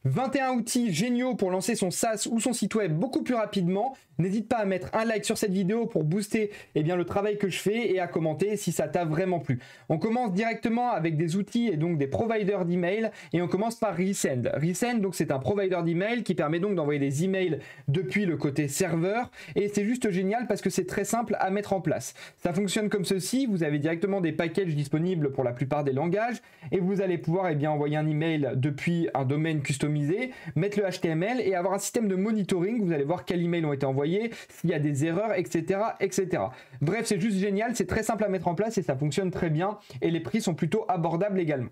21 outils géniaux pour lancer son SaaS ou son site web beaucoup plus rapidement. N'hésite pas à mettre un like sur cette vidéo pour booster le travail que je fais et à commenter si ça t'a vraiment plu. On commence directement avec des outils et donc des providers d'email et on commence par Resend. Resend, donc c'est un provider d'email qui permet donc d'envoyer des emails depuis le côté serveur et c'est juste génial parce que c'est très simple à mettre en place. Ça fonctionne comme ceci, vous avez directement des packages disponibles pour la plupart des langages et vous allez pouvoir envoyer un email depuis un domaine customisé, mettre le HTML et avoir un système de monitoring. Vous allez voir quels emails ont été envoyés, s'il y a des erreurs, etc., etc. Bref, c'est juste génial, c'est très simple à mettre en place et ça fonctionne très bien et les prix sont plutôt abordables également.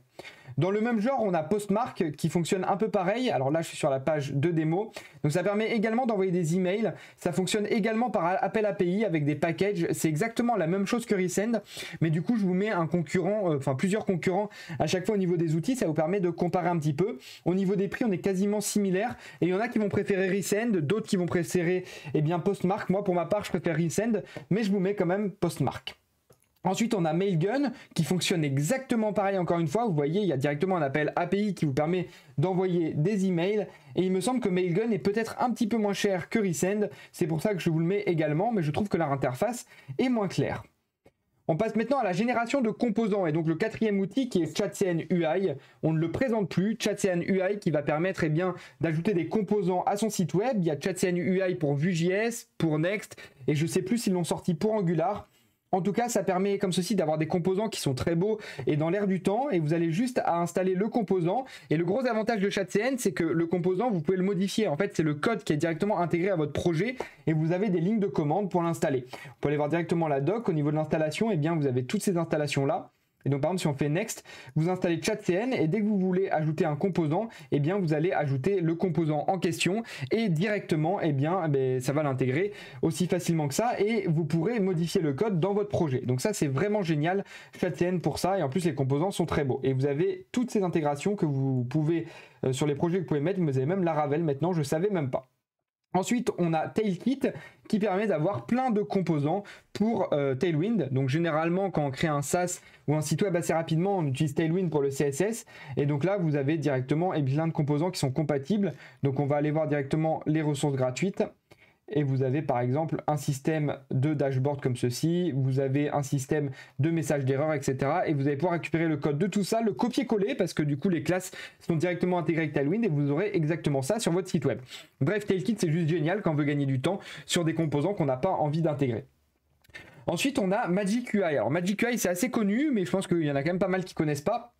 Dans le même genre, on a Postmark qui fonctionne un peu pareil. Alors là, je suis sur la page de démo. Donc ça permet également d'envoyer des emails. Ça fonctionne également par appel API avec des packages. C'est exactement la même chose que Resend. Mais du coup, je vous mets un concurrent, plusieurs concurrents à chaque fois au niveau des outils. Ça vous permet de comparer un petit peu. Au niveau des prix, on est quasiment similaires. Et il y en a qui vont préférer Resend, d'autres qui vont préférer Postmark. Moi, pour ma part, je préfère Resend, mais je vous mets quand même Postmark. Ensuite, on a Mailgun qui fonctionne exactement pareil encore une fois. Vous voyez, il y a directement un appel API qui vous permet d'envoyer des emails. Et il me semble que Mailgun est peut-être un petit peu moins cher que Resend. C'est pour ça que je vous le mets également, mais je trouve que leur interface est moins claire. On passe maintenant à la génération de composants et donc le quatrième outil qui est ChatCN UI. On ne le présente plus, ChatCN UI qui va permettre d'ajouter des composants à son site web. Il y a ChatCN UI pour Vue.js, pour Next et je ne sais plus s'ils l'ont sorti pour Angular. En tout cas, ça permet comme ceci d'avoir des composants qui sont très beaux et dans l'air du temps et vous allez juste à installer le composant et le gros avantage de ChatCN, c'est que le composant, vous pouvez le modifier. En fait, c'est le code qui est directement intégré à votre projet et vous avez des lignes de commande pour l'installer. Vous pouvez aller voir directement la doc. Au niveau de l'installation, vous avez toutes ces installations-là. Et donc par exemple si on fait Next, vous installez ChatCN et dès que vous voulez ajouter un composant, vous allez ajouter le composant en question et directement ça va l'intégrer aussi facilement que ça et vous pourrez modifier le code dans votre projet. Donc ça c'est vraiment génial ChatCN pour ça et en plus les composants sont très beaux. Et vous avez toutes ces intégrations que vous pouvez sur les projets que vous pouvez mettre, vous avez même Laravel maintenant, je ne savais même pas. Ensuite, on a Tailkit qui permet d'avoir plein de composants pour Tailwind. Donc généralement, quand on crée un SaaS ou un site web assez rapidement, on utilise Tailwind pour le CSS. Et donc là, vous avez directement plein de composants qui sont compatibles. Donc on va aller voir directement les ressources gratuites. Et vous avez par exemple un système de dashboard comme ceci, vous avez un système de messages d'erreur, etc. Et vous allez pouvoir récupérer le code de tout ça, le copier-coller, parce que du coup les classes sont directement intégrées avec Tailwind et vous aurez exactement ça sur votre site web. Bref, Tailkit c'est juste génial quand on veut gagner du temps sur des composants qu'on n'a pas envie d'intégrer. Ensuite on a Magic UI. Alors Magic UI c'est assez connu, mais je pense qu'il y en a quand même pas mal qui ne connaissent pas.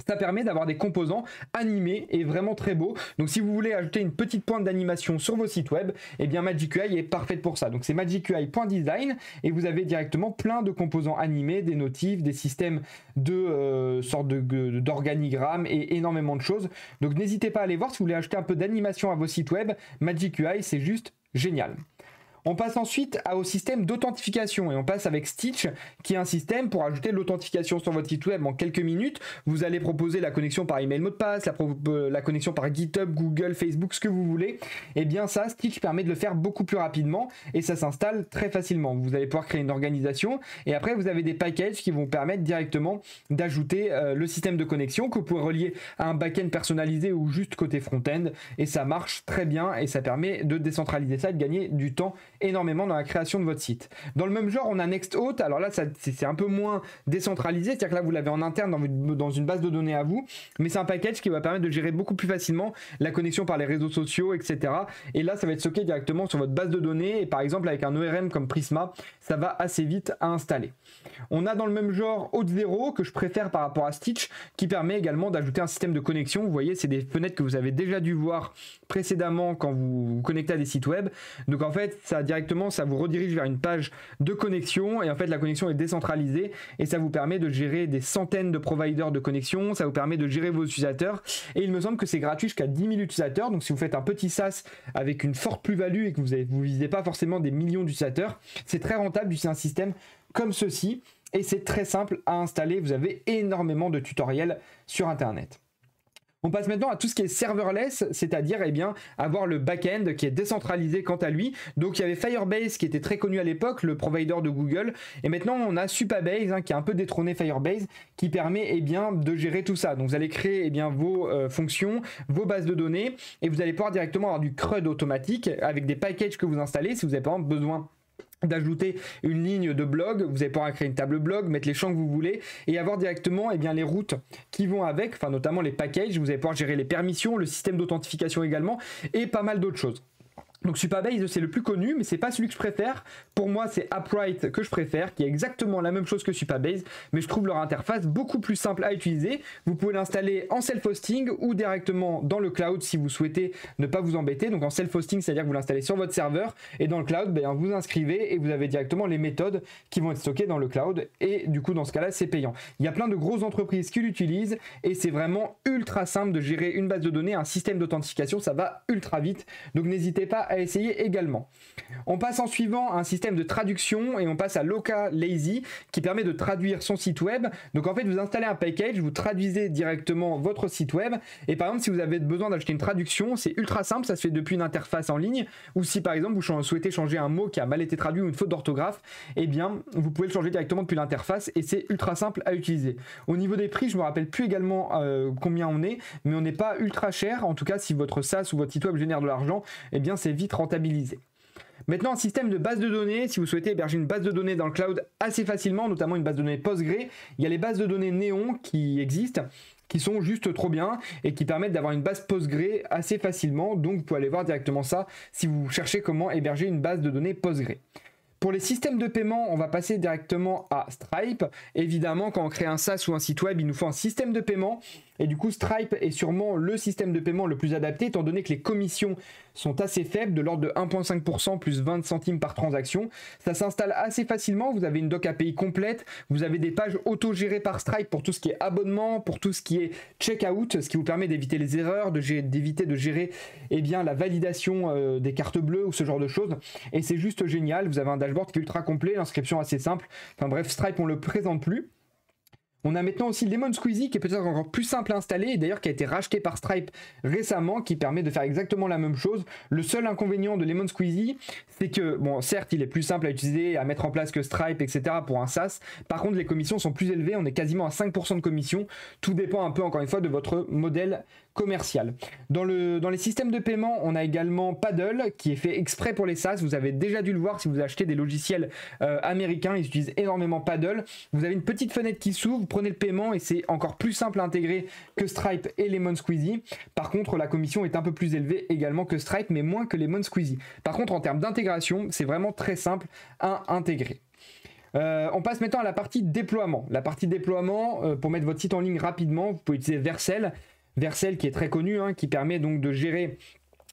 Ça permet d'avoir des composants animés et vraiment très beaux. Donc si vous voulez ajouter une petite pointe d'animation sur vos sites web, Magic UI est parfaite pour ça. Donc c'est magicui.design et vous avez directement plein de composants animés, des notifs, des systèmes de sortes d'organigrammes et énormément de choses. Donc n'hésitez pas à aller voir si vous voulez ajouter un peu d'animation à vos sites web. Magic UI c'est juste génial. On passe ensuite au système d'authentification et on passe avec Stitch qui est un système pour ajouter l'authentification sur votre site web en quelques minutes. Vous allez proposer la connexion par email mot de passe, la connexion par GitHub, Google, Facebook, ce que vous voulez. Et bien ça, Stitch permet de le faire beaucoup plus rapidement et ça s'installe très facilement. Vous allez pouvoir créer une organisation et après vous avez des packages qui vont permettre directement d'ajouter le système de connexion que vous pouvez relier à un back-end personnalisé ou juste côté front-end et ça marche très bien et ça permet de décentraliser ça et de gagner du temps énormément dans la création de votre site. Dans le même genre, on a Nexthost. Alors là, c'est un peu moins décentralisé, c'est-à-dire que là, vous l'avez en interne dans une base de données à vous, mais c'est un package qui va permettre de gérer beaucoup plus facilement la connexion par les réseaux sociaux, etc. Et là, ça va être stocké directement sur votre base de données, et par exemple, avec un ORM comme Prisma, ça va assez vite à installer. On a dans le même genre Auth0, que je préfère par rapport à Stitch, qui permet également d'ajouter un système de connexion. Vous voyez, c'est des fenêtres que vous avez déjà dû voir précédemment quand vous vous connectez à des sites web. Donc en fait, directement, ça vous redirige vers une page de connexion et en fait, la connexion est décentralisée et ça vous permet de gérer des centaines de providers de connexion, ça vous permet de gérer vos utilisateurs et il me semble que c'est gratuit jusqu'à 10 000 utilisateurs. Donc si vous faites un petit SaaS avec une forte plus-value et que vous visez pas forcément des millions d'utilisateurs, c'est très rentable d'utiliser un système comme ceci et c'est très simple à installer. Vous avez énormément de tutoriels sur Internet. On passe maintenant à tout ce qui est serverless, c'est-à-dire eh bien avoir le back-end qui est décentralisé quant à lui. Donc il y avait Firebase qui était très connu à l'époque, le provider de Google, et maintenant on a Supabase qui a un peu détrôné Firebase, qui permet eh bien de gérer tout ça. Donc vous allez créer eh bien vos fonctions, vos bases de données, et vous allez pouvoir directement avoir du CRUD automatique avec des packages que vous installez si vous avez par exemple besoin d'ajouter une ligne de blog, vous allez pouvoir créer une table blog, mettre les champs que vous voulez et avoir directement eh bien, les routes qui vont avec, enfin notamment les packages, vous allez pouvoir gérer les permissions, le système d'authentification également et pas mal d'autres choses. Donc Supabase c'est le plus connu, mais c'est pas celui que je préfère. Pour moi c'est Upright que je préfère, qui est exactement la même chose que Supabase, mais je trouve leur interface beaucoup plus simple à utiliser. Vous pouvez l'installer en self-hosting ou directement dans le cloud si vous souhaitez ne pas vous embêter. Donc en self-hosting, c'est-à-dire que vous l'installez sur votre serveur, et dans le cloud, ben, vous inscrivez et vous avez directement les méthodes qui vont être stockées dans le cloud, et du coup dans ce cas-là c'est payant. Il y a plein de grosses entreprises qui l'utilisent, et c'est vraiment ultra simple de gérer une base de données, un système d'authentification, ça va ultra vite, donc n'hésitez pas à essayer également. On passe en suivant un système de traduction et on passe à Localazy qui permet de traduire son site web. Donc en fait vous installez un package, vous traduisez directement votre site web, et par exemple si vous avez besoin d'acheter une traduction, c'est ultra simple, ça se fait depuis une interface en ligne, ou si par exemple vous souhaitez changer un mot qui a mal été traduit ou une faute d'orthographe, eh bien vous pouvez le changer directement depuis l'interface et c'est ultra simple à utiliser. Au niveau des prix, je me rappelle plus également combien on est, mais on n'est pas ultra cher, en tout cas si votre SaaS ou votre site web génère de l'argent, eh bien c'est vite rentabilisé. Maintenant, un système de base de données, si vous souhaitez héberger une base de données dans le cloud assez facilement, notamment une base de données Postgre, il y a les bases de données Neon qui existent, qui sont juste trop bien et qui permettent d'avoir une base Postgre assez facilement, donc vous pouvez aller voir directement ça si vous cherchez comment héberger une base de données Postgre. Pour les systèmes de paiement, on va passer directement à Stripe. Évidemment, quand on crée un SaaS ou un site web, il nous faut un système de paiement. Et du coup, Stripe est sûrement le système de paiement le plus adapté, étant donné que les commissions sont assez faibles, de l'ordre de 1,5% plus 20 centimes par transaction. Ça s'installe assez facilement, vous avez une doc API complète, vous avez des pages auto-gérées par Stripe pour tout ce qui est abonnement, pour tout ce qui est checkout, ce qui vous permet d'éviter les erreurs, d'éviter de gérer eh bien, la validation des cartes bleues ou ce genre de choses. Et c'est juste génial, vous avez un dashboard qui est ultra complet, l'inscription assez simple. Enfin bref, Stripe on le présente plus. On a maintenant aussi Lemon Squeezy qui est peut-être encore plus simple à installer et d'ailleurs qui a été racheté par Stripe récemment, qui permet de faire exactement la même chose. Le seul inconvénient de Lemon Squeezy, c'est que, bon, certes, il est plus simple à utiliser, à mettre en place que Stripe, etc. pour un SaaS. Par contre, les commissions sont plus élevées, on est quasiment à 5% de commission. Tout dépend un peu, encore une fois, de votre modèle commercial. Dans les systèmes de paiement, on a également Paddle qui est fait exprès pour les SaaS. Vous avez déjà dû le voir si vous achetez des logiciels américains, ils utilisent énormément Paddle. Vous avez une petite fenêtre qui s'ouvre, vous prenez le paiement et c'est encore plus simple à intégrer que Stripe et Lemon Squeezy. Par contre, la commission est un peu plus élevée également que Stripe, mais moins que Lemon Squeezy. Par contre, en termes d'intégration, c'est vraiment très simple à intégrer. On passe maintenant à la partie déploiement. La partie déploiement, pour mettre votre site en ligne rapidement, vous pouvez utiliser Vercel. Vercel qui est très connu, qui permet donc de gérer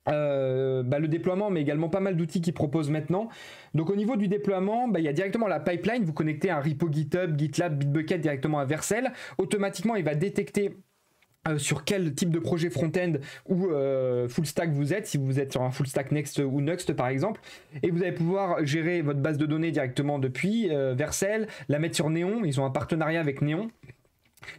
le déploiement, mais également pas mal d'outils qu'ils proposent maintenant. Donc au niveau du déploiement, il y a directement la pipeline, vous connectez un repo GitHub, GitLab, Bitbucket directement à Vercel. Automatiquement, il va détecter sur quel type de projet front-end ou full stack vous êtes, si vous êtes sur un full stack Next ou Nuxt par exemple, et vous allez pouvoir gérer votre base de données directement depuis Vercel, la mettre sur Neon, ils ont un partenariat avec Neon.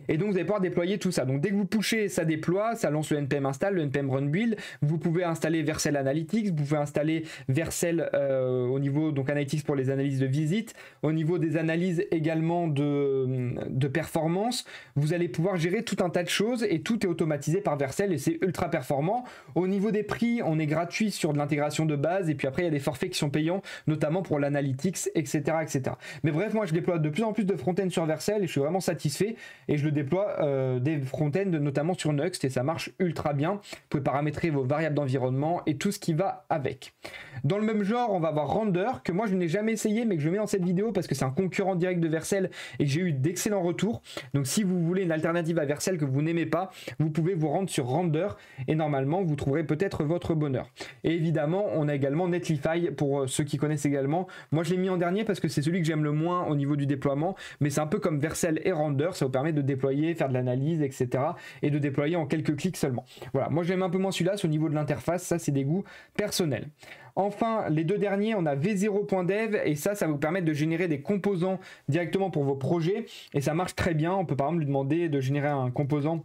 Et donc vous allez pouvoir déployer tout ça. Donc dès que vous pushez, ça déploie, ça lance le npm install, le npm run build. Vous pouvez installer Vercel Analytics, vous pouvez installer Vercel au niveau donc Analytics pour les analyses de visite, au niveau des analyses également de performance. Vous allez pouvoir gérer tout un tas de choses et tout est automatisé par Vercel et c'est ultra performant. Au niveau des prix, on est gratuit sur de l'intégration de base et puis après il y a des forfaits qui sont payants, notamment pour l'analytics, etc., etc. Mais bref, moi je déploie de plus en plus de front-end sur Vercel et je suis vraiment satisfait. Et je le déploie des front-end notamment sur Nuxt et ça marche ultra bien. Vous pouvez paramétrer vos variables d'environnement et tout ce qui va avec. Dans le même genre, on va avoir Render, que moi je n'ai jamais essayé mais que je mets dans cette vidéo parce que c'est un concurrent direct de Vercel et que j'ai eu d'excellents retours. Donc si vous voulez une alternative à Vercel que vous n'aimez pas, vous pouvez vous rendre sur Render et normalement vous trouverez peut-être votre bonheur. Et évidemment, on a également Netlify pour ceux qui connaissent également. Moi je l'ai mis en dernier parce que c'est celui que j'aime le moins au niveau du déploiement, mais c'est un peu comme Vercel et Render, ça vous permet de déployer, faire de l'analyse, etc. et de déployer en quelques clics seulement. Voilà, moi j'aime un peu moins celui-là, c'est au niveau de l'interface, ça c'est des goûts personnels. Enfin, les deux derniers, on a v0.dev et ça vous permet de générer des composants directement pour vos projets et ça marche très bien. On peut par exemple lui demander de générer un composant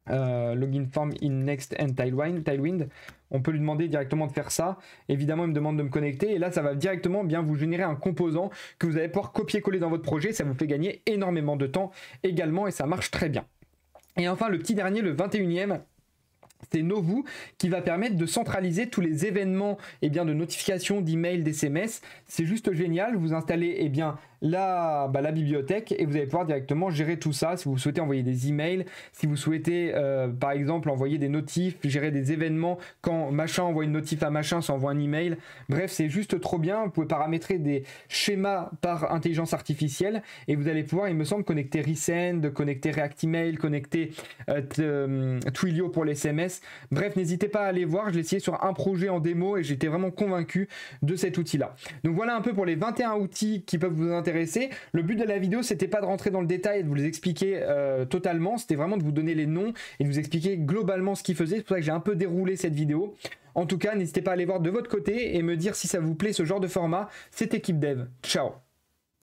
Login form in Next and Tailwind. On peut lui demander directement de faire ça. Évidemment, il me demande de me connecter. Et là, ça va directement bien vous générer un composant que vous allez pouvoir copier-coller dans votre projet. Ça vous fait gagner énormément de temps également et ça marche très bien. Et enfin, le petit dernier, le 21e, c'est Novu qui va permettre de centraliser tous les événements de notification, d'email, d'SMS. C'est juste génial. Vous installez la bibliothèque et vous allez pouvoir directement gérer tout ça. Si vous souhaitez envoyer des emails, si vous souhaitez par exemple envoyer des notifs, gérer des événements, quand machin envoie une notif à machin, ça envoie un email. Bref, c'est juste trop bien. Vous pouvez paramétrer des schémas par intelligence artificielle et vous allez pouvoir, il me semble, connecter Resend, connecter React Email, connecter Twilio pour les SMS. Bref, n'hésitez pas à aller voir. Je l'ai essayé sur un projet en démo et j'étais vraiment convaincu de cet outil-là. Donc voilà un peu pour les 21 outils qui peuvent vous intéresser. Le but de la vidéo, c'était pas de rentrer dans le détail et de vous les expliquer totalement. C'était vraiment de vous donner les noms et de vous expliquer globalement ce qu'ils faisaient. C'est pour ça que j'ai un peu déroulé cette vidéo. En tout cas, n'hésitez pas à aller voir de votre côté et me dire si ça vous plaît ce genre de format. C'était Keep Dev. Ciao.